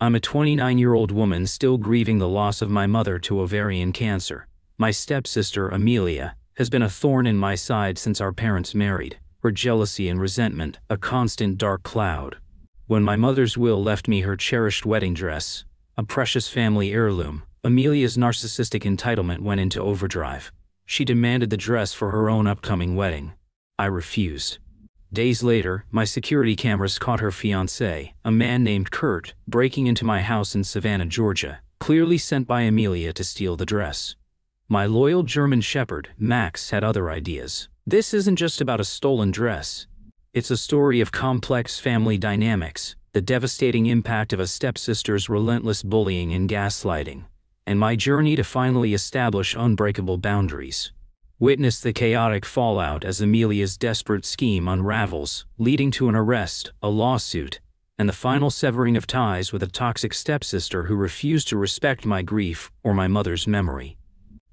I'm a 29-year-old woman still grieving the loss of my mother to ovarian cancer. My stepsister, Amelia, has been a thorn in my side since our parents married, her jealousy and resentment a constant dark cloud. When my mother's will left me her cherished wedding dress, a precious family heirloom, Amelia's narcissistic entitlement went into overdrive. She demanded the dress for her own upcoming wedding. I refused. Days later, my security cameras caught her fiancé, a man named Kurt, breaking into my house in Savannah, Georgia, clearly sent by Amelia to steal the dress. My loyal German shepherd, Max, had other ideas. This isn't just about a stolen dress. It's a story of complex family dynamics, the devastating impact of a stepsister's relentless bullying and gaslighting, and my journey to finally establish unbreakable boundaries. Witness the chaotic fallout as Amelia's desperate scheme unravels, leading to an arrest, a lawsuit, and the final severing of ties with a toxic stepsister who refused to respect my grief or my mother's memory.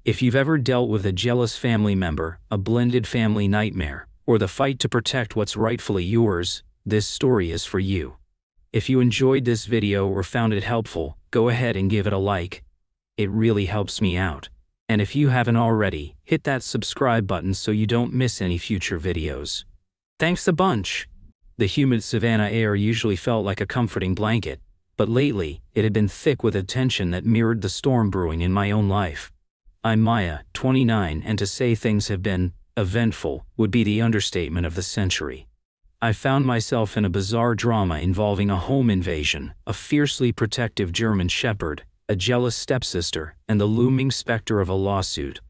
If you've ever dealt with a jealous family member, a blended family nightmare, or the fight to protect what's rightfully yours, this story is for you. If you enjoyed this video or found it helpful, go ahead and give it a like. It really helps me out. And if you haven't already, hit that subscribe button so you don't miss any future videos. Thanks a bunch! The humid Savannah air usually felt like a comforting blanket, but lately, it had been thick with a tension that mirrored the storm brewing in my own life. I'm Maya, 29, and to say things have been eventful would be the understatement of the century. I found myself in a bizarre drama involving a home invasion, a fiercely protective German shepherd, a jealous stepsister, and the looming specter of a lawsuit,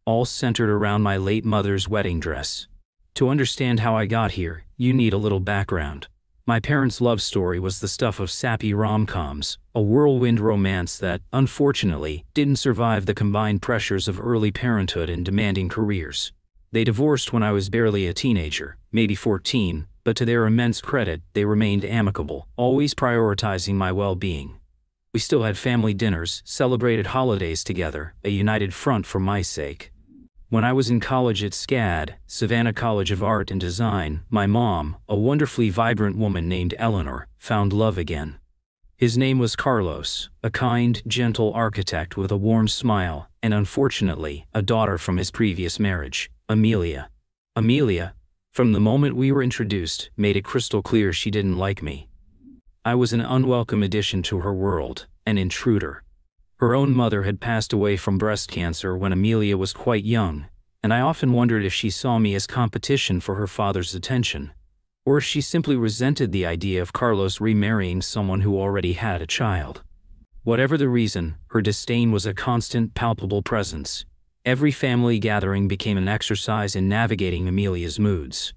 all centered around my late mother's wedding dress. To understand how I got here, you need a little background. My parents' love story was the stuff of sappy rom-coms, a whirlwind romance that, unfortunately, didn't survive the combined pressures of early parenthood and demanding careers. They divorced when I was barely a teenager, maybe 14, but to their immense credit, they remained amicable, always prioritizing my well-being. We still had family dinners, celebrated holidays together, a united front for my sake. When I was in college at SCAD, Savannah College of Art and Design, my mom, a wonderfully vibrant woman named Eleanor, found love again. His name was Carlos, a kind, gentle architect with a warm smile, and unfortunately, a daughter from his previous marriage, Amelia. Amelia, from the moment we were introduced, made it crystal clear she didn't like me. I was an unwelcome addition to her world, an intruder. Her own mother had passed away from breast cancer when Amelia was quite young, and I often wondered if she saw me as competition for her father's attention, or if she simply resented the idea of Carlos remarrying someone who already had a child. Whatever the reason, her disdain was a constant, palpable presence. Every family gathering became an exercise in navigating Amelia's moods.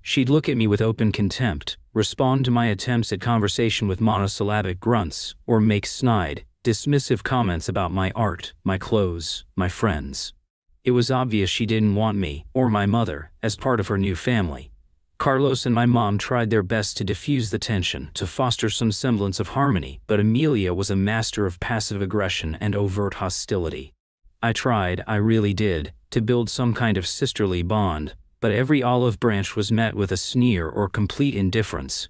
She'd look at me with open contempt, respond to my attempts at conversation with monosyllabic grunts, or make snide, dismissive comments about my art, my clothes, my friends. It was obvious she didn't want me, or my mother, as part of her new family. Carlos and my mom tried their best to diffuse the tension, to foster some semblance of harmony, but Amelia was a master of passive aggression and overt hostility. I tried, I really did, to build some kind of sisterly bond, but every olive branch was met with a sneer or complete indifference.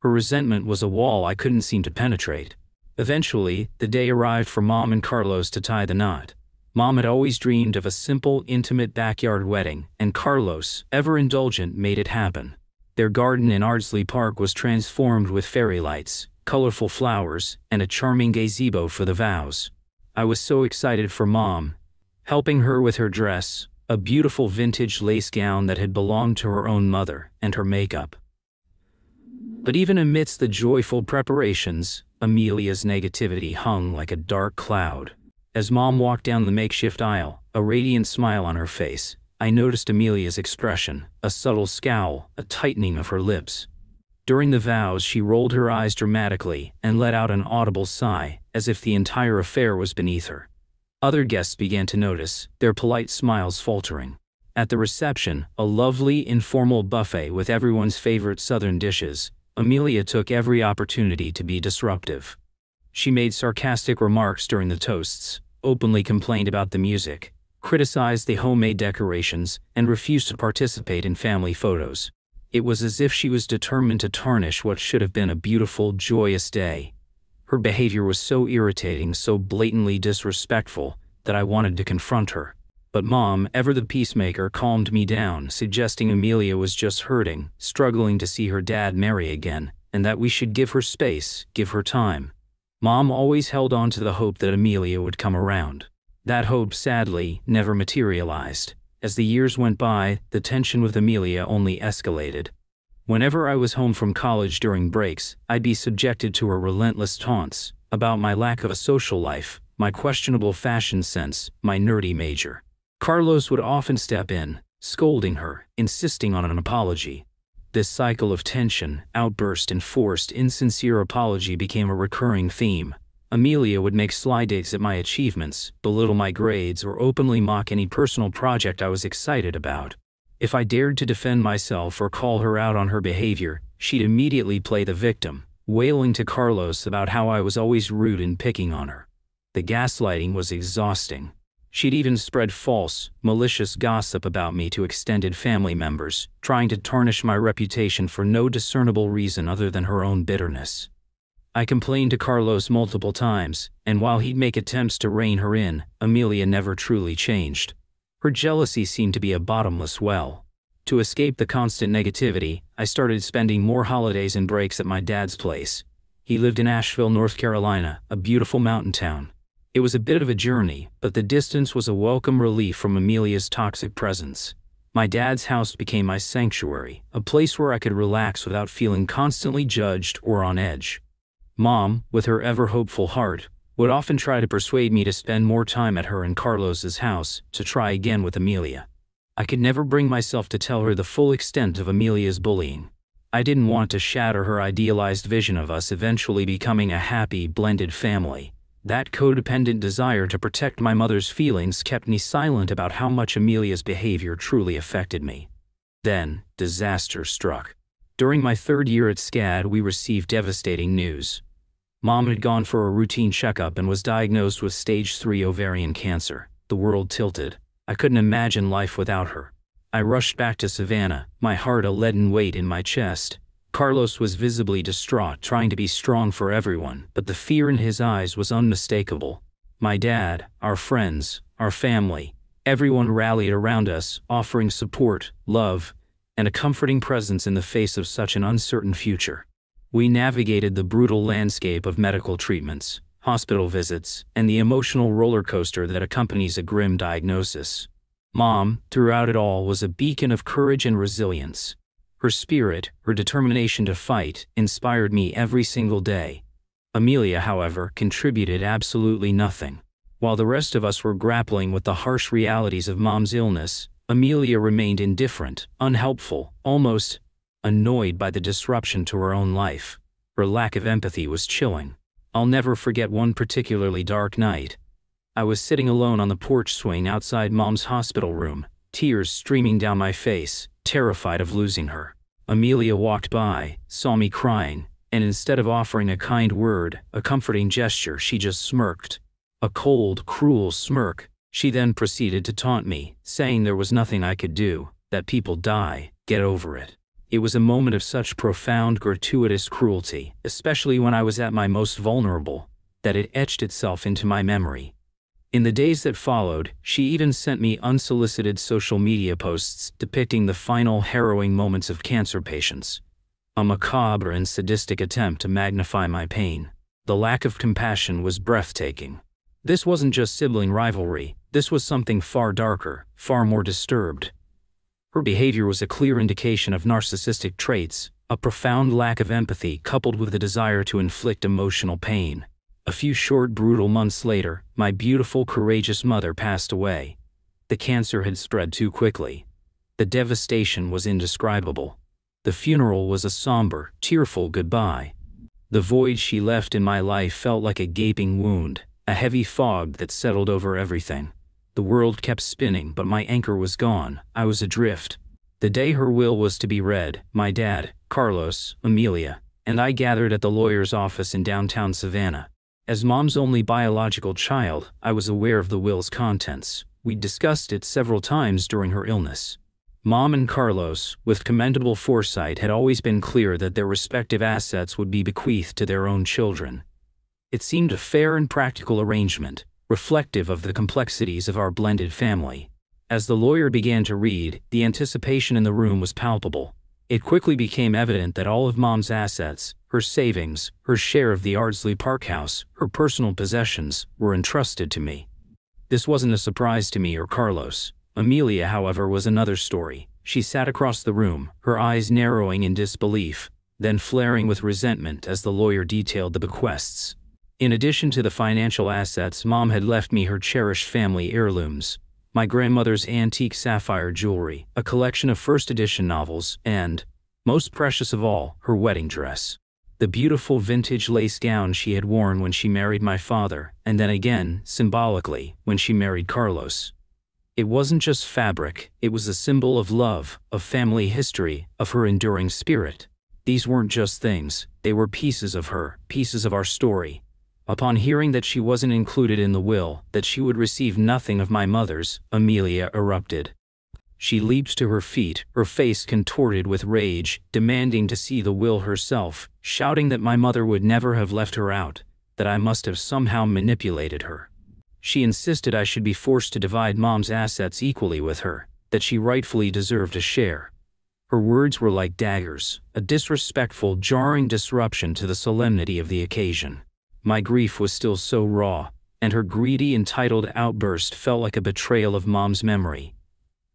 Her resentment was a wall I couldn't seem to penetrate. Eventually, the day arrived for Mom and Carlos to tie the knot. Mom had always dreamed of a simple, intimate backyard wedding, and Carlos, ever indulgent, made it happen. Their garden in Ardsley Park was transformed with fairy lights, colorful flowers, and a charming gazebo for the vows. I was so excited for Mom, helping her with her dress, a beautiful vintage lace gown that had belonged to her own mother, and her makeup. But even amidst the joyful preparations, Amelia's negativity hung like a dark cloud. As Mom walked down the makeshift aisle, a radiant smile on her face, I noticed Amelia's expression, a subtle scowl, a tightening of her lips. During the vows, she rolled her eyes dramatically and let out an audible sigh, as if the entire affair was beneath her. Other guests began to notice, their polite smiles faltering. At the reception, a lovely, informal buffet with everyone's favorite Southern dishes, Amelia took every opportunity to be disruptive. She made sarcastic remarks during the toasts, openly complained about the music, criticized the homemade decorations, and refused to participate in family photos. It was as if she was determined to tarnish what should have been a beautiful, joyous day. Her behavior was so irritating, so blatantly disrespectful, that I wanted to confront her. But Mom, ever the peacemaker, calmed me down, suggesting Amelia was just hurting, struggling to see her dad marry again, and that we should give her space, give her time. Mom always held on to the hope that Amelia would come around. That hope, sadly, never materialized. As the years went by, the tension with Amelia only escalated. Whenever I was home from college during breaks, I'd be subjected to her relentless taunts about my lack of a social life, my questionable fashion sense, my nerdy major. Carlos would often step in, scolding her, insisting on an apology. This cycle of tension, outburst, and forced, insincere apology became a recurring theme. Amelia would make sly digs at my achievements, belittle my grades, or openly mock any personal project I was excited about. If I dared to defend myself or call her out on her behavior, she'd immediately play the victim, wailing to Carlos about how I was always rude and picking on her. The gaslighting was exhausting. She'd even spread false, malicious gossip about me to extended family members, trying to tarnish my reputation for no discernible reason other than her own bitterness. I complained to Carlos multiple times, and while he'd make attempts to rein her in, Amelia never truly changed. Her jealousy seemed to be a bottomless well. To escape the constant negativity, I started spending more holidays and breaks at my dad's place. He lived in Asheville, North Carolina, a beautiful mountain town. It was a bit of a journey, but the distance was a welcome relief from Amelia's toxic presence. My dad's house became my sanctuary, a place where I could relax without feeling constantly judged or on edge. Mom, with her ever-hopeful heart, would often try to persuade me to spend more time at her and Carlos's house, to try again with Amelia. I could never bring myself to tell her the full extent of Amelia's bullying. I didn't want to shatter her idealized vision of us eventually becoming a happy, blended family. That codependent desire to protect my mother's feelings kept me silent about how much Amelia's behavior truly affected me. Then, disaster struck. During my third year at SCAD, we received devastating news. Mom had gone for a routine checkup and was diagnosed with stage 3 ovarian cancer. The world tilted. I couldn't imagine life without her. I rushed back to Savannah, my heart a leaden weight in my chest. Carlos was visibly distraught, trying to be strong for everyone, but the fear in his eyes was unmistakable. My dad, our friends, our family, everyone rallied around us, offering support, love, and a comforting presence in the face of such an uncertain future. We navigated the brutal landscape of medical treatments, hospital visits, and the emotional roller coaster that accompanies a grim diagnosis. Mom, throughout it all, was a beacon of courage and resilience. Her spirit, her determination to fight, inspired me every single day. Amelia, however, contributed absolutely nothing. While the rest of us were grappling with the harsh realities of Mom's illness, Amelia remained indifferent, unhelpful, almost annoyed by the disruption to her own life. Her lack of empathy was chilling. I'll never forget one particularly dark night. I was sitting alone on the porch swing outside Mom's hospital room, tears streaming down my face, terrified of losing her. Amelia walked by, saw me crying, and instead of offering a kind word, a comforting gesture, she just smirked. A cold, cruel smirk. She then proceeded to taunt me, saying there was nothing I could do, that people die, get over it. It was a moment of such profound, gratuitous cruelty, especially when I was at my most vulnerable, that it etched itself into my memory. In the days that followed, she even sent me unsolicited social media posts depicting the final harrowing moments of cancer patients. A macabre and sadistic attempt to magnify my pain. The lack of compassion was breathtaking. This wasn't just sibling rivalry, this was something far darker, far more disturbed. Her behavior was a clear indication of narcissistic traits, a profound lack of empathy coupled with the desire to inflict emotional pain. A few short, brutal months later, my beautiful, courageous mother passed away. The cancer had spread too quickly. The devastation was indescribable. The funeral was a somber, tearful goodbye. The void she left in my life felt like a gaping wound, a heavy fog that settled over everything. The world kept spinning, but my anchor was gone. I was adrift. The day her will was to be read, my dad, Carlos, Amelia, and I gathered at the lawyer's office in downtown Savannah. As Mom's only biological child, I was aware of the will's contents. We'd discussed it several times during her illness. Mom and Carlos, with commendable foresight, had always been clear that their respective assets would be bequeathed to their own children. It seemed a fair and practical arrangement, reflective of the complexities of our blended family. As the lawyer began to read, the anticipation in the room was palpable. It quickly became evident that all of Mom's assets, her savings, her share of the Ardsley Park house, her personal possessions, were entrusted to me. This wasn't a surprise to me or Carlos. Amelia, however, was another story. She sat across the room, her eyes narrowing in disbelief, then flaring with resentment as the lawyer detailed the bequests. In addition to the financial assets, Mom had left me her cherished family heirlooms, my grandmother's antique sapphire jewelry, a collection of first-edition novels, and, most precious of all, her wedding dress. The beautiful vintage lace gown she had worn when she married my father, and then again, symbolically, when she married Carlos. It wasn't just fabric, it was a symbol of love, of family history, of her enduring spirit. These weren't just things, they were pieces of her, pieces of our story. Upon hearing that she wasn't included in the will, that she would receive nothing of my mother's, Amelia erupted. She leaped to her feet, her face contorted with rage, demanding to see the will herself, shouting that my mother would never have left her out, that I must have somehow manipulated her. She insisted I should be forced to divide Mom's assets equally with her, that she rightfully deserved a share. Her words were like daggers, a disrespectful, jarring disruption to the solemnity of the occasion. My grief was still so raw, and her greedy, entitled outburst felt like a betrayal of Mom's memory.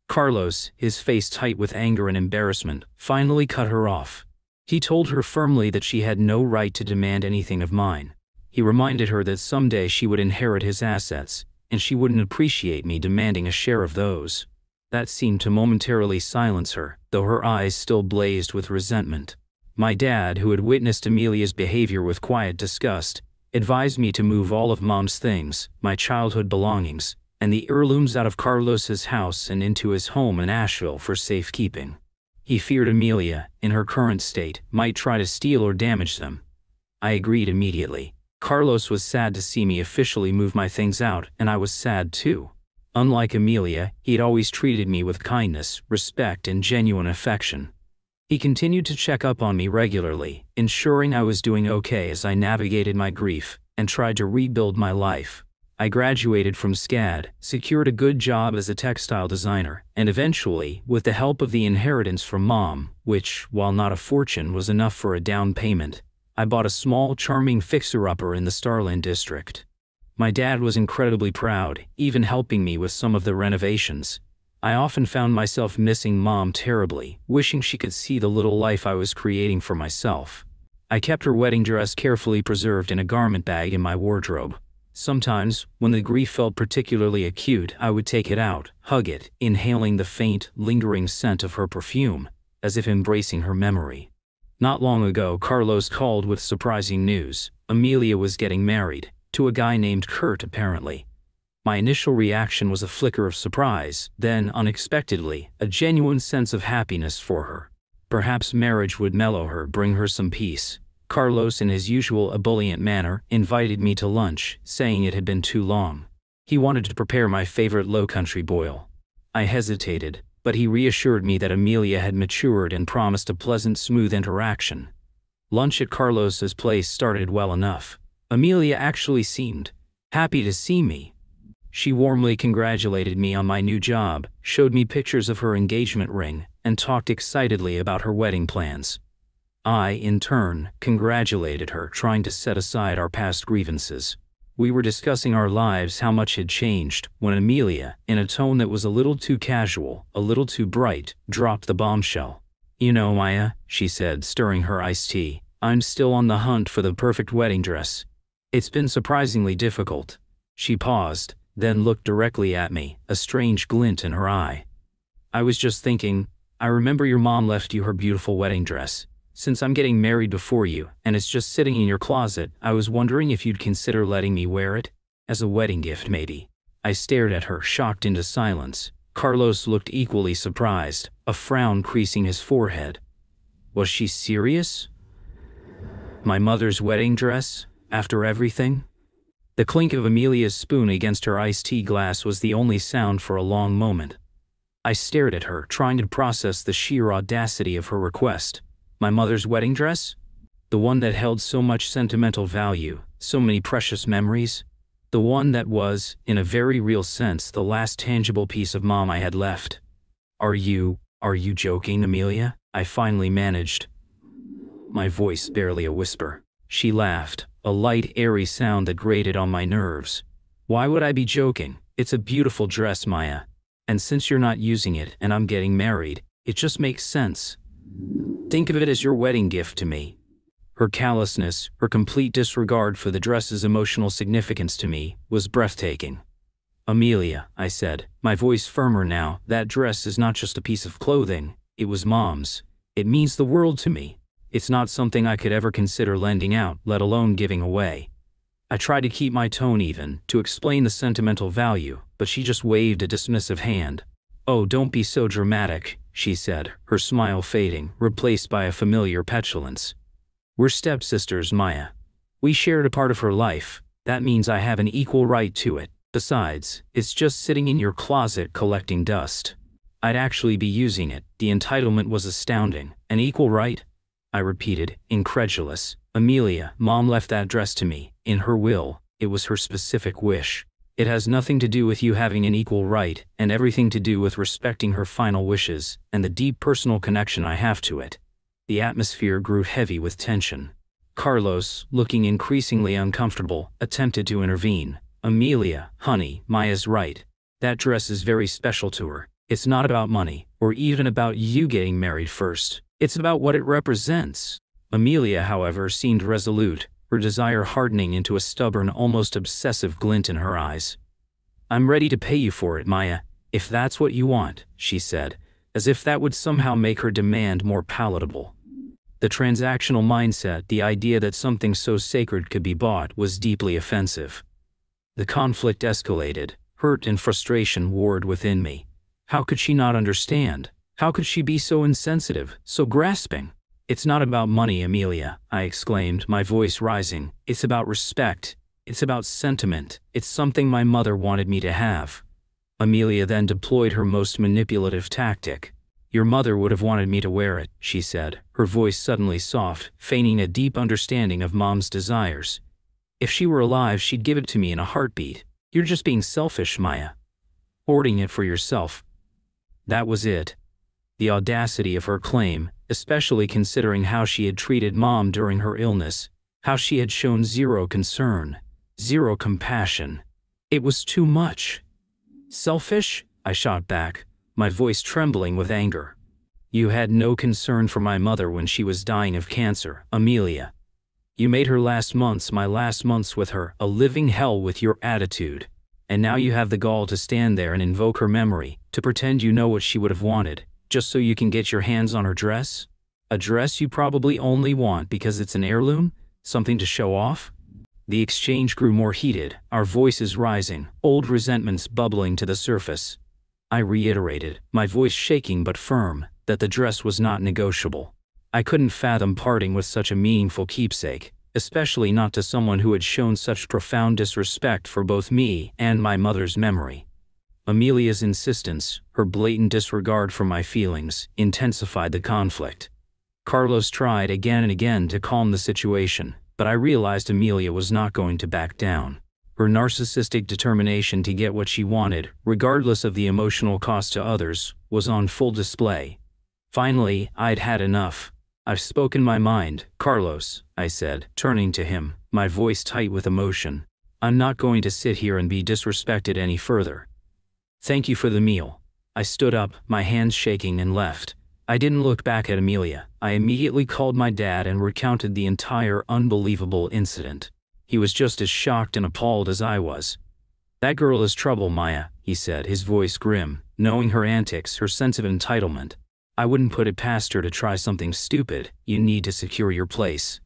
Carlos, his face tight with anger and embarrassment, finally cut her off. He told her firmly that she had no right to demand anything of mine. He reminded her that someday she would inherit his assets, and she wouldn't appreciate me demanding a share of those. That seemed to momentarily silence her, though her eyes still blazed with resentment. My dad, who had witnessed Amelia's behavior with quiet disgust, advised me to move all of Mom's things, my childhood belongings, and the heirlooms out of Carlos's house and into his home in Asheville for safekeeping. He feared Amelia, in her current state, might try to steal or damage them. I agreed immediately. Carlos was sad to see me officially move my things out, and I was sad too. Unlike Amelia, he'd always treated me with kindness, respect, and genuine affection. He continued to check up on me regularly, ensuring I was doing okay as I navigated my grief and tried to rebuild my life. I graduated from SCAD, secured a good job as a textile designer, and eventually, with the help of the inheritance from Mom, which, while not a fortune, was enough for a down payment, I bought a small, charming fixer-upper in the Starland district. My dad was incredibly proud, even helping me with some of the renovations. I often found myself missing Mom terribly, wishing she could see the little life I was creating for myself. I kept her wedding dress carefully preserved in a garment bag in my wardrobe. Sometimes, when the grief felt particularly acute, I would take it out, hug it, inhaling the faint, lingering scent of her perfume, as if embracing her memory. Not long ago, Carlos called with surprising news. Amelia was getting married, to a guy named Kurt apparently. My initial reaction was a flicker of surprise, then, unexpectedly, a genuine sense of happiness for her. Perhaps marriage would mellow her, bring her some peace. Carlos, in his usual ebullient manner, invited me to lunch, saying it had been too long. He wanted to prepare my favorite low-country boil. I hesitated, but he reassured me that Amelia had matured and promised a pleasant, smooth interaction. Lunch at Carlos's place started well enough. Amelia actually seemed happy to see me. She warmly congratulated me on my new job, showed me pictures of her engagement ring, and talked excitedly about her wedding plans. I, in turn, congratulated her, trying to set aside our past grievances. We were discussing our lives, how much had changed, when Amelia, in a tone that was a little too casual, a little too bright, dropped the bombshell. "You know, Maya," she said, stirring her iced tea, "I'm still on the hunt for the perfect wedding dress. It's been surprisingly difficult." She paused, then looked directly at me, a strange glint in her eye. "I was just thinking, I remember your mom left you her beautiful wedding dress. Since I'm getting married before you, and it's just sitting in your closet, I was wondering if you'd consider letting me wear it? As a wedding gift, maybe." I stared at her, shocked into silence. Carlos looked equally surprised, a frown creasing his forehead. Was she serious? My mother's wedding dress? After everything? The clink of Amelia's spoon against her iced tea glass was the only sound for a long moment. I stared at her, trying to process the sheer audacity of her request. My mother's wedding dress? The one that held so much sentimental value, so many precious memories. The one that was, in a very real sense, the last tangible piece of mom I had left. Are you joking, Amelia? I finally managed. My voice barely a whisper. She laughed, a light, airy sound that grated on my nerves. Why would I be joking? It's a beautiful dress, Maya. And since you're not using it and I'm getting married, it just makes sense. Think of it as your wedding gift to me. Her callousness, her complete disregard for the dress's emotional significance to me, was breathtaking. Amelia, I said, my voice firmer now, that dress is not just a piece of clothing, it was Mom's. It means the world to me. It's not something I could ever consider lending out, let alone giving away. I tried to keep my tone even, to explain the sentimental value, but she just waved a dismissive hand. Oh, don't be so dramatic, she said, her smile fading, replaced by a familiar petulance. We're stepsisters, Maya. We shared a part of her life. That means I have an equal right to it. Besides, it's just sitting in your closet collecting dust. I'd actually be using it. The entitlement was astounding. An equal right? I repeated, incredulous. Amelia, Mom left that dress to me. In her will, it was her specific wish. It has nothing to do with you having an equal right, and everything to do with respecting her final wishes, and the deep personal connection I have to it. The atmosphere grew heavy with tension. Carlos, looking increasingly uncomfortable, attempted to intervene. Amelia, honey, Maya's right. That dress is very special to her. It's not about money, or even about you getting married first. It's about what it represents. Amelia, however, seemed resolute, her desire hardening into a stubborn, almost obsessive glint in her eyes. I'm ready to pay you for it, Maya, if that's what you want, she said, as if that would somehow make her demand more palatable. The transactional mindset, the idea that something so sacred could be bought, was deeply offensive. The conflict escalated. Hurt and frustration warred within me. How could she not understand? How could she be so insensitive, so grasping? It's not about money, Amelia, I exclaimed, my voice rising. It's about respect. It's about sentiment. It's something my mother wanted me to have. Amelia then deployed her most manipulative tactic. Your mother would have wanted me to wear it, she said, her voice suddenly soft, feigning a deep understanding of Mom's desires. If she were alive, she'd give it to me in a heartbeat. You're just being selfish, Maya. Hoarding it for yourself. That was it. The audacity of her claim, especially considering how she had treated Mom during her illness, how she had shown zero concern, zero compassion. It was too much. Selfish? I shot back, my voice trembling with anger. You had no concern for my mother when she was dying of cancer, Amelia. You made her last months, my last months with her, a living hell with your attitude. And now you have the gall to stand there and invoke her memory, to pretend you know what she would have wanted, just so you can get your hands on her dress? A dress you probably only want because it's an heirloom? Something to show off? The exchange grew more heated, our voices rising, old resentments bubbling to the surface. I reiterated, my voice shaking but firm, that the dress was not negotiable. I couldn't fathom parting with such a meaningful keepsake, especially not to someone who had shown such profound disrespect for both me and my mother's memory. Amelia's insistence, her blatant disregard for my feelings, intensified the conflict. Carlos tried again and again to calm the situation, but I realized Amelia was not going to back down. Her narcissistic determination to get what she wanted, regardless of the emotional cost to others, was on full display. Finally, I'd had enough. I've spoken my mind, Carlos, I said, turning to him, my voice tight with emotion. I'm not going to sit here and be disrespected any further. Thank you for the meal. I stood up, my hands shaking, and left. I didn't look back at Amelia. I immediately called my dad and recounted the entire unbelievable incident. He was just as shocked and appalled as I was. That girl is trouble, Maya, he said, his voice grim, knowing her antics, her sense of entitlement. I wouldn't put it past her to try something stupid. You need to secure your place.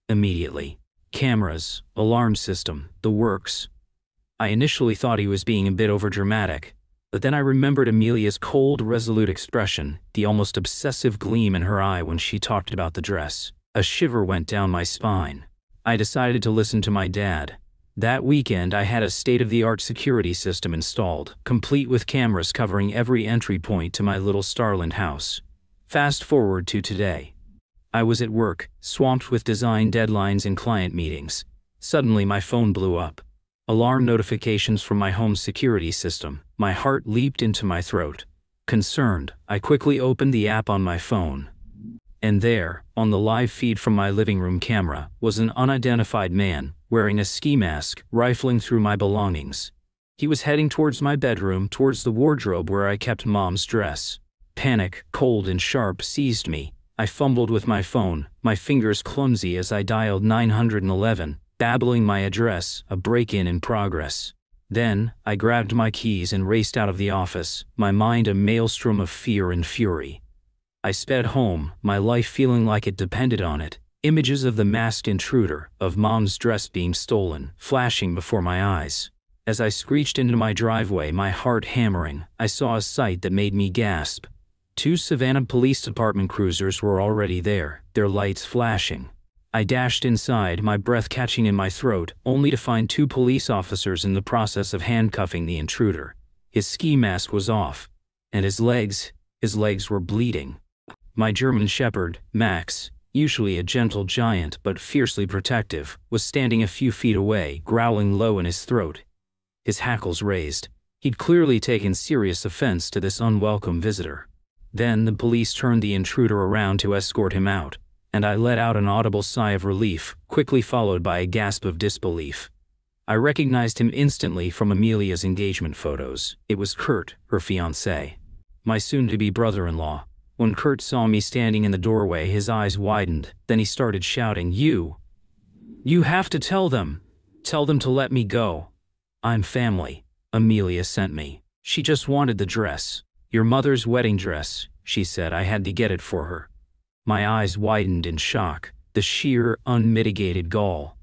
Immediately. Cameras, alarm system, the works. I initially thought he was being a bit overdramatic, but then I remembered Amelia's cold, resolute expression, the almost obsessive gleam in her eye when she talked about the dress. A shiver went down my spine. I decided to listen to my dad. That weekend I had a state-of-the-art security system installed, complete with cameras covering every entry point to my little Starland house. Fast forward to today. I was at work, swamped with design deadlines and client meetings. Suddenly my phone blew up. Alarm notifications from my home security system. My heart leaped into my throat. Concerned, I quickly opened the app on my phone. And there, on the live feed from my living room camera, was an unidentified man, wearing a ski mask, rifling through my belongings. He was heading towards my bedroom, towards the wardrobe where I kept Mom's dress. Panic, cold and sharp, seized me. I fumbled with my phone, my fingers clumsy as I dialed 911, babbling my address, a break-in in progress. Then, I grabbed my keys and raced out of the office, my mind a maelstrom of fear and fury. I sped home, my life feeling like it depended on it. Images of the masked intruder, of Mom's dress being stolen, flashing before my eyes. As I screeched into my driveway, my heart hammering, I saw a sight that made me gasp. 2 Savannah Police Department cruisers were already there, their lights flashing. I dashed inside, my breath catching in my throat, only to find 2 police officers in the process of handcuffing the intruder. His ski mask was off, and his legs were bleeding. My German Shepherd, Max, usually a gentle giant but fiercely protective, was standing a few feet away, growling low in his throat, his hackles raised. He'd clearly taken serious offense to this unwelcome visitor. Then the police turned the intruder around to escort him out, and I let out an audible sigh of relief, quickly followed by a gasp of disbelief. I recognized him instantly from Amelia's engagement photos. It was Kurt, her fiancé, my soon-to-be brother-in-law. When Kurt saw me standing in the doorway, his eyes widened. Then he started shouting, You have to tell them to let me go. I'm family. Amelia sent me. She just wanted the dress. Your mother's wedding dress, she said. I had to get it for her. My eyes widened in shock, the sheer, unmitigated gall.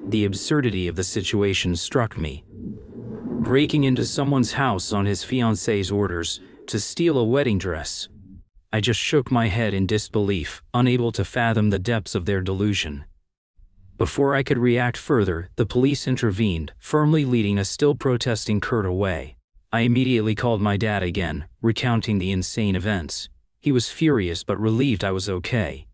The absurdity of the situation struck me. Breaking into someone's house on his fiancé's orders, to steal a wedding dress. I just shook my head in disbelief, unable to fathom the depths of their delusion. Before I could react further, the police intervened, firmly leading a still protesting Kurt away. I immediately called my dad again, recounting the insane events. He was furious but relieved I was okay.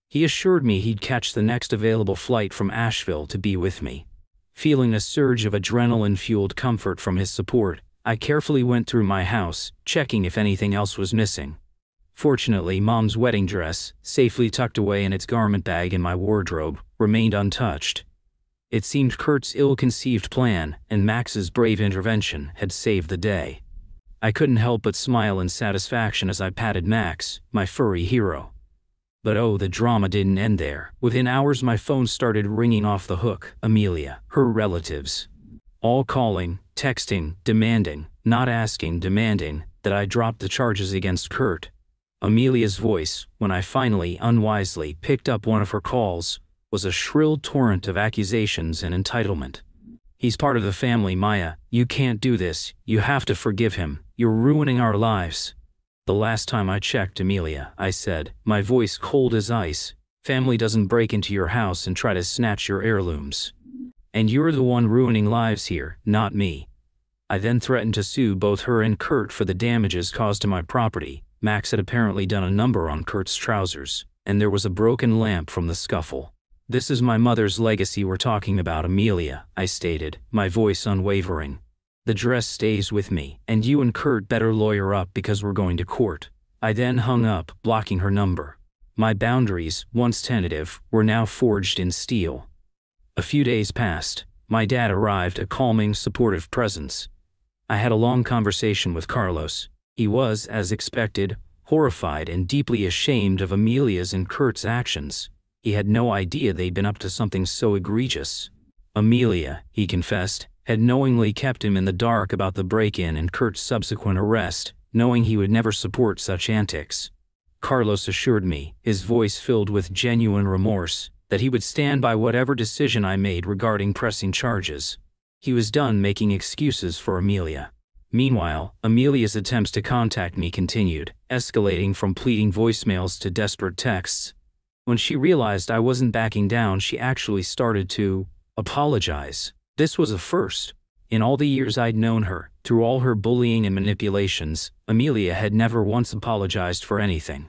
He assured me he'd catch the next available flight from Asheville to be with me. Feeling a surge of adrenaline-fueled comfort from his support, I carefully went through my house, checking if anything else was missing. Fortunately, Mom's wedding dress, safely tucked away in its garment bag in my wardrobe, remained untouched. It seemed Kurt's ill-conceived plan and Max's brave intervention had saved the day. I couldn't help but smile in satisfaction as I patted Max, my furry hero. But oh, the drama didn't end there. Within hours my phone started ringing off the hook. Amelia, her relatives, all calling, texting, demanding, not asking, demanding, that I drop the charges against Kurt. Amelia's voice, when I finally, unwisely, picked up one of her calls, was a shrill torrent of accusations and entitlement. He's part of the family, Maya. You can't do this. You have to forgive him. You're ruining our lives. The last time I checked, Amelia, I said, my voice cold as ice, family doesn't break into your house and try to snatch your heirlooms. And you're the one ruining lives here, not me. I then threatened to sue both her and Kurt for the damages caused to my property. Max had apparently done a number on Kurt's trousers, and there was a broken lamp from the scuffle. This is my mother's legacy we're talking about, Amelia, I stated, my voice unwavering. The dress stays with me, and you and Kurt better lawyer up because we're going to court. I then hung up, blocking her number. My boundaries, once tentative, were now forged in steel. A few days passed. My dad arrived, a calming, supportive presence. I had a long conversation with Carlos. He was, as expected, horrified and deeply ashamed of Amelia's and Kurt's actions. He had no idea they'd been up to something so egregious. Amelia, he confessed, had knowingly kept him in the dark about the break-in and Kurt's subsequent arrest, knowing he would never support such antics. Carlos assured me, his voice filled with genuine remorse, that he would stand by whatever decision I made regarding pressing charges. He was done making excuses for Amelia. Meanwhile, Amelia's attempts to contact me continued, escalating from pleading voicemails to desperate texts. When she realized I wasn't backing down, she actually started to apologize. This was a first. In all the years I'd known her, through all her bullying and manipulations, Amelia had never once apologized for anything.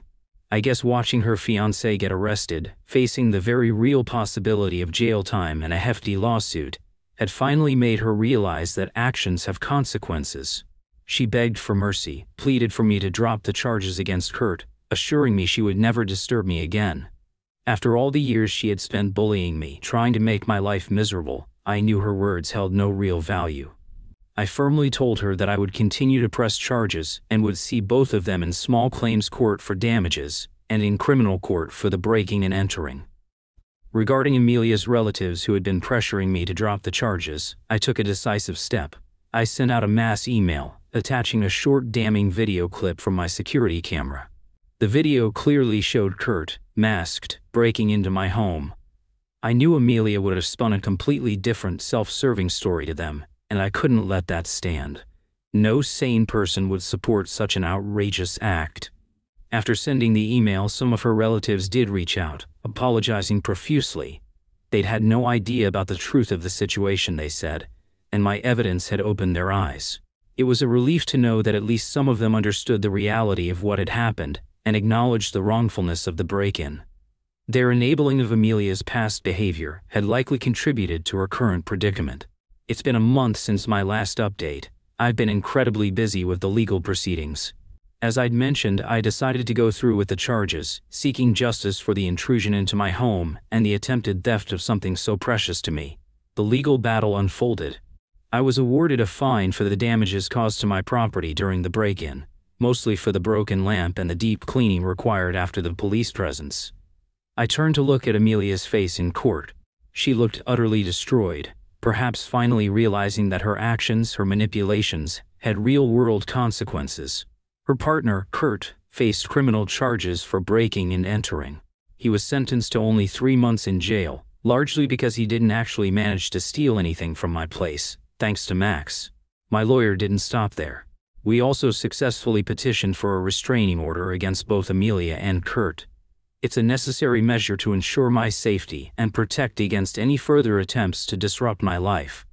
I guess watching her fiancé get arrested, facing the very real possibility of jail time and a hefty lawsuit, had finally made her realize that actions have consequences. She begged for mercy, pleaded for me to drop the charges against Kurt, assuring me she would never disturb me again. After all the years she had spent bullying me, trying to make my life miserable, I knew her words held no real value. I firmly told her that I would continue to press charges and would see both of them in small claims court for damages and in criminal court for the breaking and entering. Regarding Amelia's relatives who had been pressuring me to drop the charges, I took a decisive step. I sent out a mass email, attaching a short damning video clip from my security camera. The video clearly showed Kurt, masked, breaking into my home. I knew Amelia would have spun a completely different self-serving story to them, and I couldn't let that stand. No sane person would support such an outrageous act. After sending the email, some of her relatives did reach out, apologizing profusely. They'd had no idea about the truth of the situation, they said, and my evidence had opened their eyes. It was a relief to know that at least some of them understood the reality of what had happened and acknowledged the wrongfulness of the break-in. Their enabling of Amelia's past behavior had likely contributed to her current predicament. It's been a month since my last update. I've been incredibly busy with the legal proceedings. As I'd mentioned, I decided to go through with the charges, seeking justice for the intrusion into my home and the attempted theft of something so precious to me. The legal battle unfolded. I was awarded a fine for the damages caused to my property during the break-in, mostly for the broken lamp and the deep cleaning required after the police presence. I turned to look at Amelia's face in court. She looked utterly destroyed, perhaps finally realizing that her actions, her manipulations, had real-world consequences. Her partner, Kurt, faced criminal charges for breaking and entering. He was sentenced to only 3 months in jail, largely because he didn't actually manage to steal anything from my place, thanks to Max. My lawyer didn't stop there. We also successfully petitioned for a restraining order against both Amelia and Kurt. It's a necessary measure to ensure my safety and protect against any further attempts to disrupt my life.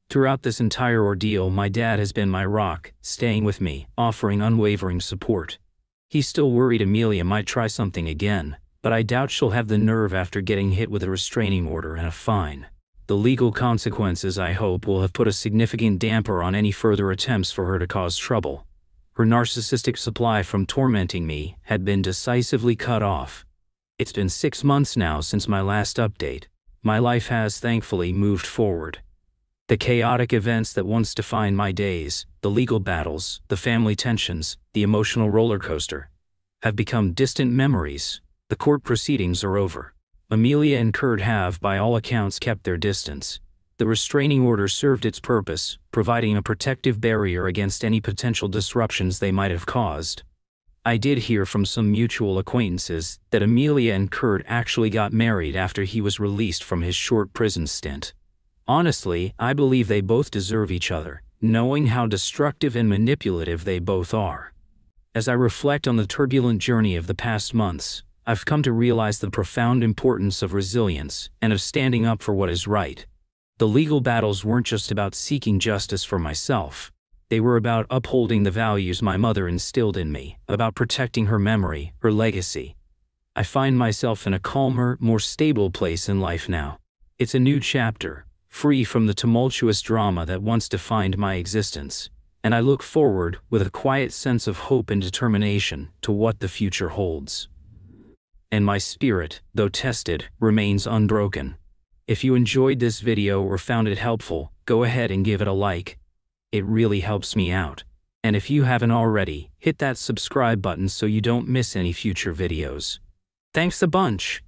Throughout this entire ordeal, my dad has been my rock, staying with me, offering unwavering support. He's still worried Amelia might try something again, but I doubt she'll have the nerve after getting hit with a restraining order and a fine. The legal consequences, I hope, will have put a significant damper on any further attempts for her to cause trouble. Her narcissistic supply from tormenting me had been decisively cut off. It's been 6 months now since my last update. My life has, thankfully, moved forward. The chaotic events that once defined my days, the legal battles, the family tensions, the emotional roller coaster, have become distant memories. The court proceedings are over. Amelia and Kurt have, by all accounts, kept their distance. The restraining order served its purpose, providing a protective barrier against any potential disruptions they might have caused. I did hear from some mutual acquaintances that Amelia and Kurt actually got married after he was released from his short prison stint. Honestly, I believe they both deserve each other, knowing how destructive and manipulative they both are. As I reflect on the turbulent journey of the past months, I've come to realize the profound importance of resilience and of standing up for what is right. The legal battles weren't just about seeking justice for myself. They were about upholding the values my mother instilled in me, about protecting her memory, her legacy. I find myself in a calmer, more stable place in life now. It's a new chapter, free from the tumultuous drama that once defined my existence, and I look forward with a quiet sense of hope and determination to what the future holds. And my spirit, though tested, remains unbroken. If you enjoyed this video or found it helpful, go ahead and give it a like. It really helps me out. And if you haven't already, hit that subscribe button so you don't miss any future videos. Thanks a bunch!